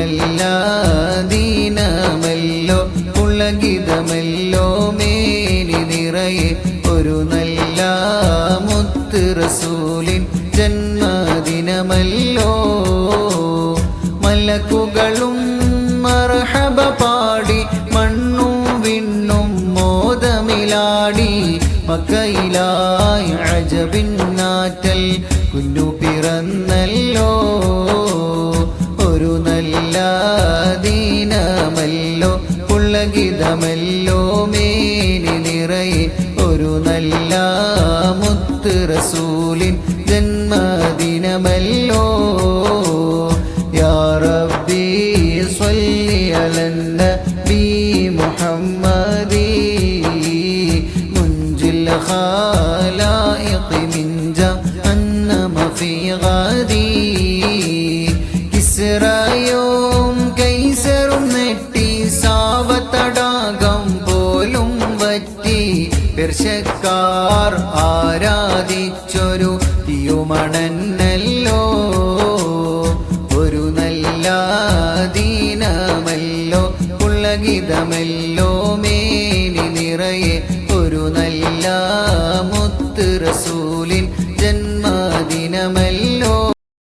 നല്ല ദീനമല്ലോ പുളകിതമല്ലോ മേനി നിറയെ ഒരു നല്ല മുത്ത് റസൂലിൻ ജന്മദിനമല്ലോ മലക്കുകളും മർഹബ പാടി മണ്ണും വിണ്ണും മോദമിലാടി മക്കയിലായി അജബിന്നാറ്റൽ കുഞ്ഞു പിറന്നല്ലോ ഒരു നല്ല ദീനമല്ലോ പുളകിതമല്ലോ മേനി നിറയെ ഒരു നല്ല മുത്ത് റസൂലിൻ ജന്മദിനമല്ലോ യാ റബ്ബി സ്വല്ലി അലൻ നബി മുഹമ്മദി മുൻജിൽ ഖാലായിഖ് മിൻ ജഹന്നമ ഫീ ഗാദി കിസ്റയും കൈസറും നെട്ടി സാവതടാകം പോലും വറ്റി പെർഷ്യക്കാർ ആരാധിച്ചൊരു തിരുമണന്നല്ലോ ഒരു നല്ല ദീനമല്ലോ പുളകിതമല്ലോ മേനി നിറയെ ഒരു നല്ല മുത്ത് റസൂലിൻ ജന്മദിനമല്ലോ